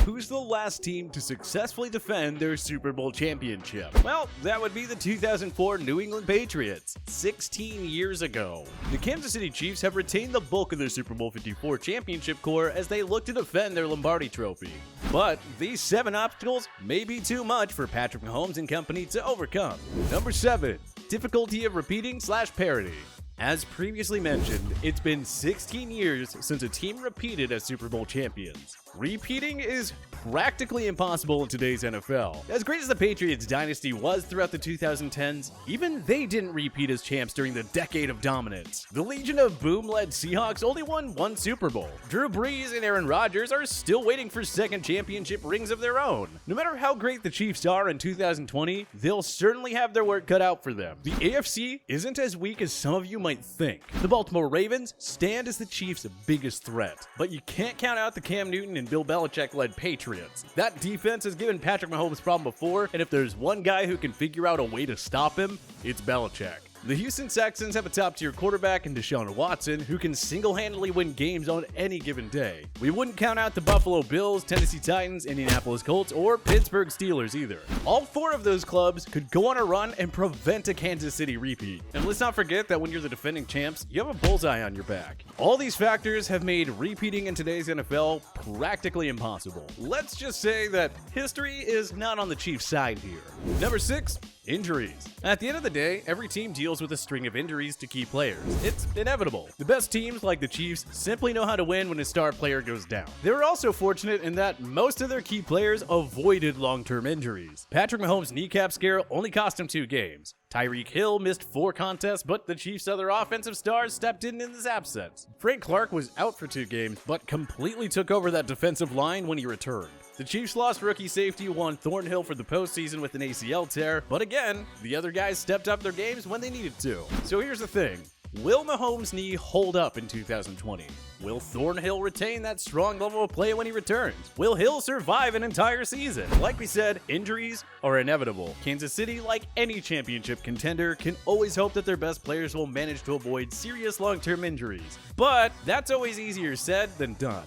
who's the last team to successfully defend their Super Bowl championship? Well, that would be the 2004 New England Patriots, 16 years ago. The Kansas City Chiefs have retained the bulk of their Super Bowl 54 championship core as they look to defend their Lombardi trophy. But these 7 obstacles may be too much for Patrick Mahomes and company to overcome. Number 7. Difficulty of repeating/parity. As previously mentioned, it's been 16 years since a team repeated as Super Bowl champions. Repeating is practically impossible in today's NFL. As great as the Patriots dynasty was throughout the 2010s, even they didn't repeat as champs during the decade of dominance. The Legion of Boom-led Seahawks only won 1 Super Bowl. Drew Brees and Aaron Rodgers are still waiting for second championship rings of their own. No matter how great the Chiefs are in 2020, they'll certainly have their work cut out for them. The AFC isn't as weak as some of you might think. The Baltimore Ravens stand as the Chiefs' biggest threat, but you can't count out the Cam Newton and Bill Belichick-led Patriots. That defense has given Patrick Mahomes problem before, and if there's one guy who can figure out a way to stop him, it's Belichick. The Houston Texans have a top-tier quarterback in Deshaun Watson who can single-handedly win games on any given day. We wouldn't count out the Buffalo Bills, Tennessee Titans, Indianapolis Colts, or Pittsburgh Steelers either. All 4 of those clubs could go on a run and prevent a Kansas City repeat. And let's not forget that when you're the defending champs, you have a bullseye on your back. All these factors have made repeating in today's NFL practically impossible. Let's just say that history is not on the Chiefs' side here. Number 6. Injuries. At the end of the day, every team deals with a string of injuries to key players. It's inevitable. The best teams, like the Chiefs, simply know how to win when a star player goes down. They were also fortunate in that most of their key players avoided long-term injuries. Patrick Mahomes' kneecap scare only cost him 2 games. Tyreek Hill missed 4 contests, but the Chiefs' other offensive stars stepped in his absence. Frank Clark was out for 2 games, but completely took over that defensive line when he returned. The Chiefs lost rookie safety Juan Thornhill for the postseason with an ACL tear, but again, the other guys stepped up their games when they needed to. So here's the thing. Will Mahomes' knee hold up in 2020? Will Thornhill retain that strong level of play when he returns? Will Hill survive an entire season? Like we said, injuries are inevitable. Kansas City, like any championship contender, can always hope that their best players will manage to avoid serious long-term injuries. But that's always easier said than done.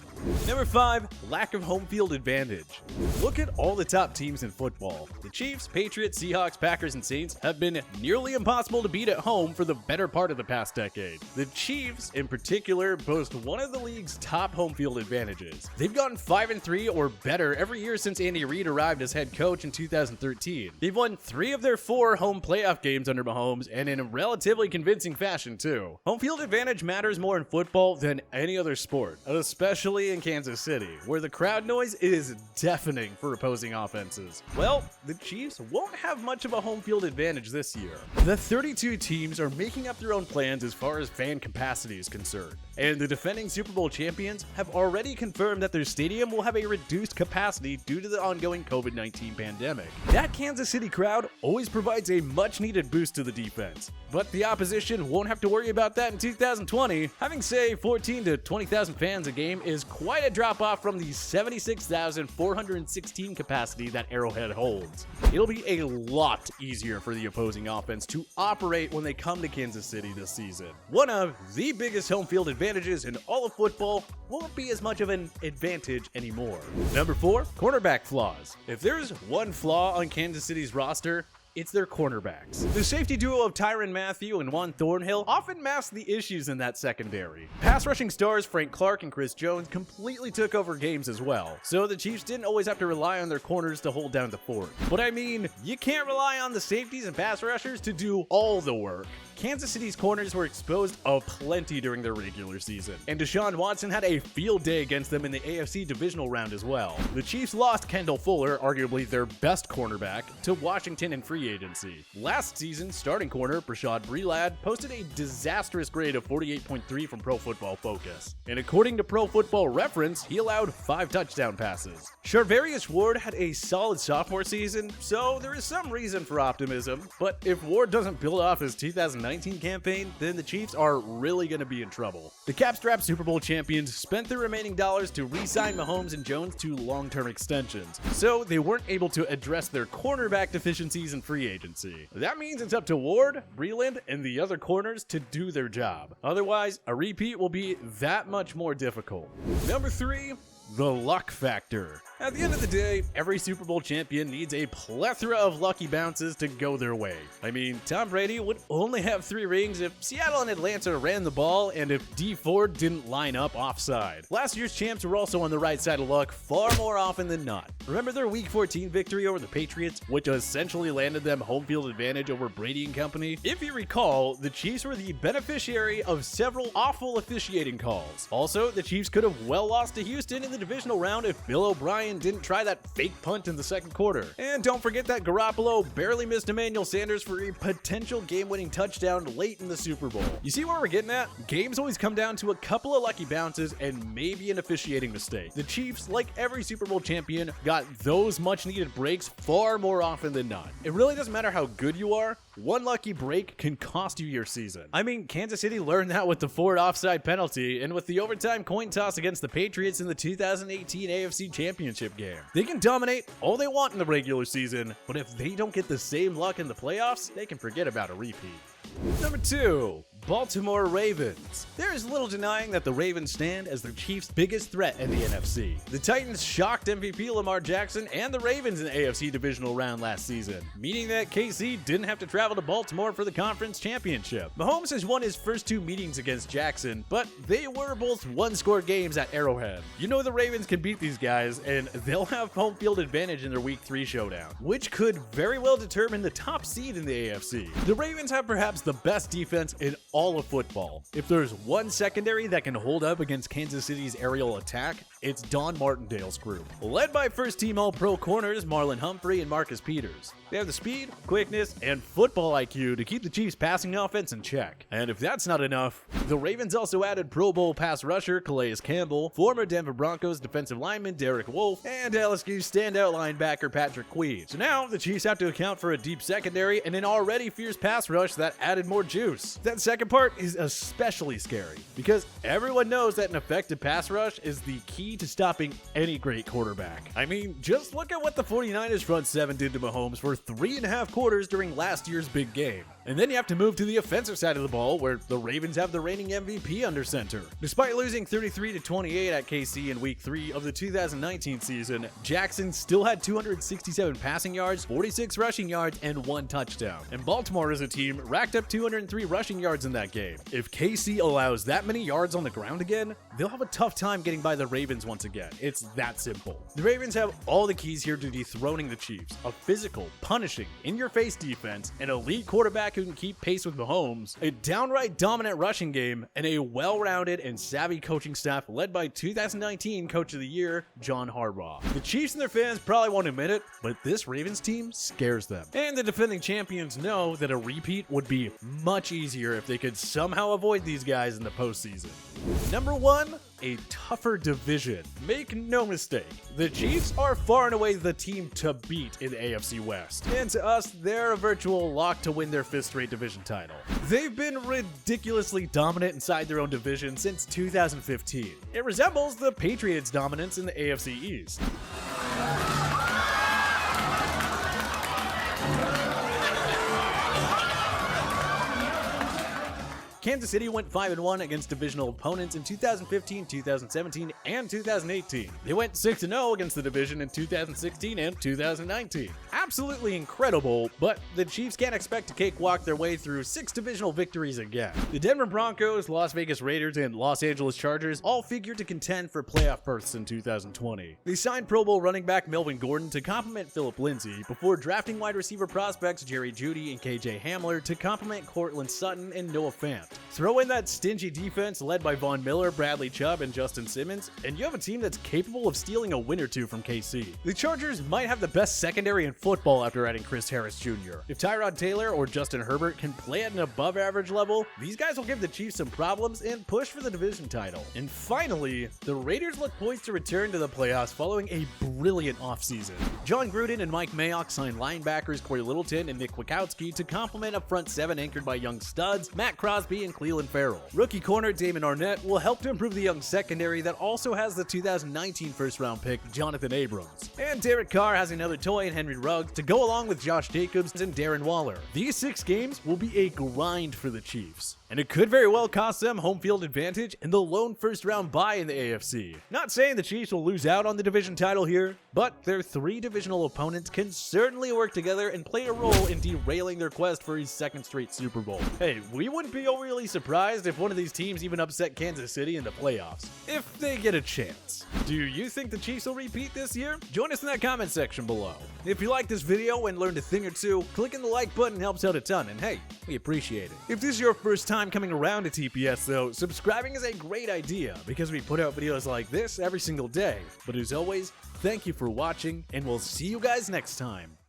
Number 5, lack of home field advantage. Look at all the top teams in football. The Chiefs, Patriots, Seahawks, Packers, and Saints have been nearly impossible to beat at home for the better part of the past decade. The Chiefs, in particular, boast one of the league's top home field advantages. They've gotten 5-3 or better every year since Andy Reid arrived as head coach in 2013. They've won 3 of their 4 home playoff games under Mahomes, and in a relatively convincing fashion too. Home field advantage matters more in football than any other sport, especially in Kansas City, where the crowd noise is deafening for opposing offenses. Well, the Chiefs won't have much of a home field advantage this year. The 32 teams are making up their own plans as far as fan capacity is concerned, and the defending Super Bowl champions have already confirmed that their stadium will have a reduced capacity due to the ongoing COVID-19 pandemic. That Kansas City crowd always provides a much-needed boost to the defense, but the opposition won't have to worry about that in 2020. Having, say, 14 to 20,000 fans a game is quite a drop-off from the 76,416 capacity that Arrowhead holds. It'll be a lot easier for the opposing offense to operate when they come to Kansas City this season. One of the biggest home field advantages in all of football won't be as much of an advantage anymore. Number 4, cornerback flaws. If there's one flaw on Kansas City's roster, it's their cornerbacks. The safety duo of Tyrann Mathieu and Juan Thornhill often mask the issues in that secondary. Pass rushing stars Frank Clark and Chris Jones completely took over games as well, so the Chiefs didn't always have to rely on their corners to hold down the fort. But I mean, you can't rely on the safeties and pass rushers to do all the work. Kansas City's corners were exposed aplenty during their regular season, and Deshaun Watson had a field day against them in the AFC divisional round as well. The Chiefs lost Kendall Fuller, arguably their best cornerback, to Washington in free agency. Last season, starting corner Brashad Breelad posted a disastrous grade of 48.3 from Pro Football Focus, and according to Pro Football Reference, he allowed 5 touchdown passes. Charvarius Ward had a solid sophomore season, so there is some reason for optimism, but if Ward doesn't build off his 2019 campaign, then the Chiefs are really going to be in trouble. The cap-strapped Super Bowl champions spent their remaining dollars to re-sign Mahomes and Jones to long-term extensions, so they weren't able to address their cornerback deficiencies in free agency. That means it's up to Ward, Breeland, and the other corners to do their job. Otherwise, a repeat will be that much more difficult. Number 3, the luck factor. At the end of the day, every Super Bowl champion needs a plethora of lucky bounces to go their way. I mean, Tom Brady would only have 3 rings if Seattle and Atlanta ran the ball and if Dee Ford didn't line up offside. Last year's champs were also on the right side of luck far more often than not. Remember their Week 14 victory over the Patriots, which essentially landed them home field advantage over Brady and company? If you recall, the Chiefs were the beneficiary of several awful officiating calls. Also, the Chiefs could have well lost to Houston in the divisional round if Bill O'Brien didn't try that fake punt in the second quarter. And don't forget that Garoppolo barely missed Emmanuel Sanders for a potential game-winning touchdown late in the Super Bowl. You see where we're getting at? Games always come down to a couple of lucky bounces and maybe an officiating mistake. The Chiefs, like every Super Bowl champion, got those much-needed breaks far more often than not. It really doesn't matter how good you are, one lucky break can cost you your season. I mean, Kansas City learned that with the Ford offside penalty and with the overtime coin toss against the Patriots in the 2018 AFC Championship game. They can dominate all they want in the regular season, but if they don't get the same luck in the playoffs, they can forget about a repeat. Number 2. Baltimore Ravens. There is little denying that the Ravens stand as the Chiefs' biggest threat in the NFC. The Titans shocked MVP Lamar Jackson and the Ravens in the AFC divisional round last season, meaning that KC didn't have to travel to Baltimore for the conference championship. Mahomes has won his first 2 meetings against Jackson, but they were both one-score games at Arrowhead. You know the Ravens can beat these guys, and they'll have home field advantage in their Week 3 showdown, which could very well determine the top seed in the AFC. The Ravens have perhaps the best defense in all of football. If there's one secondary that can hold up against Kansas City's aerial attack, it's Don Martindale's group. Led by first-team All-Pro corners Marlon Humphrey and Marcus Peters. They have the speed, quickness, and football IQ to keep the Chiefs' passing offense in check. And if that's not enough, the Ravens also added Pro Bowl pass rusher Calais Campbell, former Denver Broncos defensive lineman Derek Wolfe, and LSU standout linebacker Patrick Queen. So now the Chiefs have to account for a deep secondary and an already fierce pass rush that added more juice. That second part is especially scary because everyone knows that an effective pass rush is the key to stopping any great quarterback. I mean, just look at what the 49ers front 7 did to Mahomes for 3.5 quarters during last year's big game. And then you have to move to the offensive side of the ball where the Ravens have the reigning MVP under center. Despite losing 33-28 at KC in Week 3 of the 2019 season, Jackson still had 267 passing yards, 46 rushing yards, and 1 touchdown. And Baltimore as a team racked up 203 rushing yards in that game. If KC allows that many yards on the ground again, they'll have a tough time getting by the Ravens once again. It's that simple. The Ravens have all the keys here to dethroning the Chiefs. A physical, punishing, in-your-face defense, an elite quarterback who can keep pace with Mahomes, a downright dominant rushing game, and a well-rounded and savvy coaching staff led by 2019 Coach of the Year, John Harbaugh. The Chiefs and their fans probably won't admit it, but this Ravens team scares them. And the defending champions know that a repeat would be much easier if they could somehow avoid these guys in the postseason. Number 1. A tougher division. Make no mistake, the Chiefs are far and away the team to beat in the AFC West. And to us, they're a virtual lock to win their 5th straight division title. They've been ridiculously dominant inside their own division since 2015. It resembles the Patriots' dominance in the AFC East. Kansas City went 5-1 against divisional opponents in 2015, 2017, and 2018. They went 6-0 against the division in 2016 and 2019. Absolutely incredible, but the Chiefs can't expect to cakewalk their way through 6 divisional victories again. The Denver Broncos, Las Vegas Raiders, and Los Angeles Chargers all figured to contend for playoff berths in 2020. They signed Pro Bowl running back Melvin Gordon to complement Phillip Lindsay before drafting wide receiver prospects Jerry Jeudy and KJ Hamler to complement Cortland Sutton and Noah Fant. Throw in that stingy defense led by Von Miller, Bradley Chubb, and Justin Simmons, and you have a team that's capable of stealing a win or two from KC. The Chargers might have the best secondary in football after adding Chris Harris Jr. If Tyrod Taylor or Justin Herbert can play at an above-average level, these guys will give the Chiefs some problems and push for the division title. And finally, the Raiders look poised to return to the playoffs following a brilliant offseason. John Gruden and Mike Mayock signed linebackers Corey Littleton and Nick Kwiatkowski to complement a front 7 anchored by young studs Matt Crosby and Cleveland Farrell. Rookie corner Damon Arnett will help to improve the young secondary that also has the 2019 first-round pick Jonathan Abrams. And Derek Carr has another toy in Henry Ruggs to go along with Josh Jacobs and Darren Waller. These 6 games will be a grind for the Chiefs. and it could very well cost them home field advantage and the lone first-round bye in the AFC. Not saying the Chiefs will lose out on the division title here, but their 3 divisional opponents can certainly work together and play a role in derailing their quest for his 2nd straight Super Bowl. Hey, we wouldn't be overly surprised if one of these teams even upset Kansas City in the playoffs, if they get a chance. Do you think the Chiefs will repeat this year? Join us in that comment section below. If you liked this video and learned a thing or two, clicking the like button helps out a ton, and hey, we appreciate it. If this is your first time coming around to TPS though, subscribing is a great idea because we put out videos like this every single day. But as always, thank you for watching, and we'll see you guys next time.